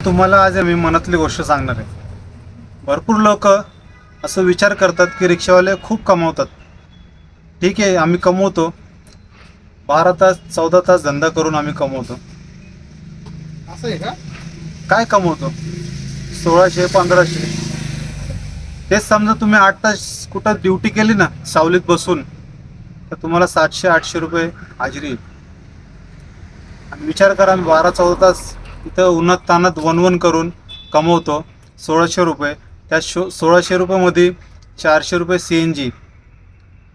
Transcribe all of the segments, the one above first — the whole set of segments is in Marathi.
तुम्हाला आज मी मनातली गोष्ट सांगणार आहे. भरपूर लोक असं विचार करतात की रिक्षावाले खूप कमवतात. ठीक आहे, आम्ही कमवतो. 12 तास 14 तास धंदा करून आम्ही कमवतो. असं आहे का? काय कमवतो? 1600 1500. तेच समजा तुम्ही 8 तास कुठं ड्युटी केली ना सावलीत बसून, तर तुम्हाला 700 800 रुपये हाजरी आहे. आणि विचार करा, आम्ही 12 14 तास इथं उन्हात तानात वनवन करून कमवतो 1600 रुपये. त्या 1600 रुपयामध्ये 400 रुपये CNG,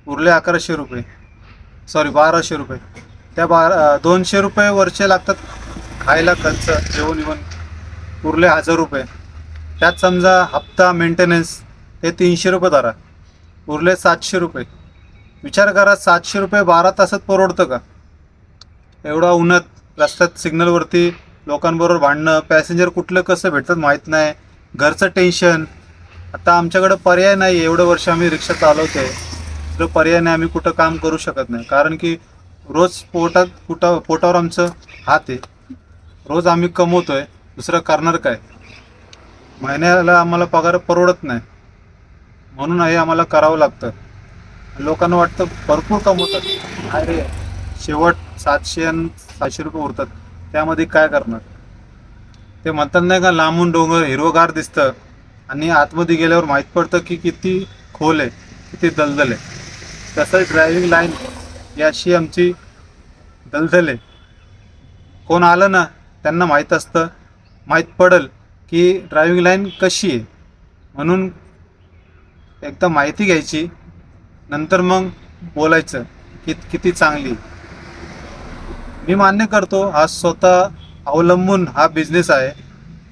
उरले 1100 रुपये, सॉरी 1200 रुपये. त्या 200 रुपये वरचे लागतात खायला खर्च, जेवण येऊन, उरले 1000 रुपये. त्यात समजा हप्ता मेंटेनन्स हे 300 रुपये धरा, उरले 700 रुपये. विचार करा, 700 रुपये 12 तासात परवडतं का? एवढा उन्हात रस्त्यात सिग्नलवरती लोकांबरोबर भांडणं, पॅसेंजर कुठलं कसं भेटतात माहीत नाही, घरचं टेन्शन. आता आमच्याकडं पर्याय नाही. एवढं वर्ष आम्ही रिक्षा चालवतोय, तर पर्याय नाही. आम्ही कुठं काम करू शकत नाही, कारण की रोज पोटावर आमचं हात आहे. रोज आम्ही कमवतोय, दुसरं करणार काय? महिन्याला आम्हाला पगार परवडत नाही, म्हणून हे आम्हाला करावं लागतं. लोकांना वाटतं भरपूर कमवतात, अरे शेवट 700 आणि 700 रुपये उरतात, त्यामध्ये काय करणार? ते म्हणतात नाही का, लांबून डोंगर हिरवगार दिसतं आणि आतमध्ये गेल्यावर माहीत पडतं की किती खोल आहे, किती दलदल आहे. तसं ड्रायव्हिंग लाईन याशी आमची दलदल आहे. कोण आलं ना, त्यांना माहीत पडेल की ड्रायव्हिंग लाईन कशी आहे. म्हणून एकदा माहिती घ्यायची, नंतर मग बोलायचं की किती चांगली. मी मान्य करतो, हा स्वतः अवलंबून हा बिझनेस आहे.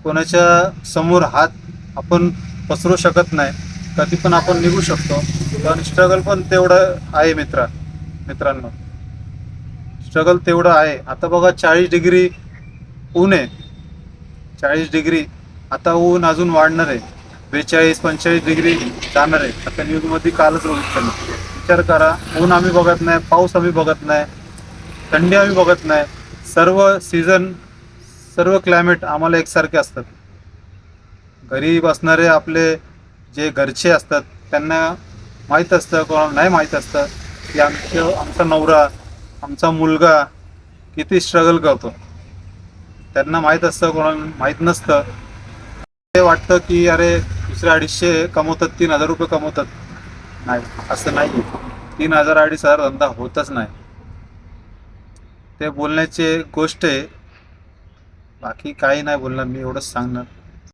कोणाच्या समोर हात आपण पसरू शकत नाही. कधी पण आपण निघू शकतो, पण स्ट्रगल पण तेवढं आहे मित्रांनो. स्ट्रगल तेवढं आहे. आता बघा, 40 डिग्री ऊन आहे. 40 डिग्री, आता ऊन अजून वाढणार आहे. 42 45 डिग्री जाणार आहे. आता न्यूजमध्ये कालच बघितलं. विचार करा, ऊन आम्ही बघत नाही, पाऊस आम्ही बघत नाही, थंडी आम्ही बघत नाही. सर्व सीझन, सर्व क्लायमेट आम्हाला एकसारखे असतात. घरी बसणारे आपले जे घरचे असतात, त्यांना माहीत असतं, कोणाला नाही माहीत असतं की आमचा नवरा, आमचा मुलगा किती स्ट्रगल करतो. त्यांना माहीत असतं, कोणाला माहीत नसतं. ते वाटतं की अरे दुसरे 250 कमवतात, 3000 रुपये कमवतात. नाही, असं नाही. 3000 2500 धंदा होतच नाही. ते बोलण्याची गोष्ट आहे, बाकी काही नाही बोलणार मी, एवढंच सांगणार.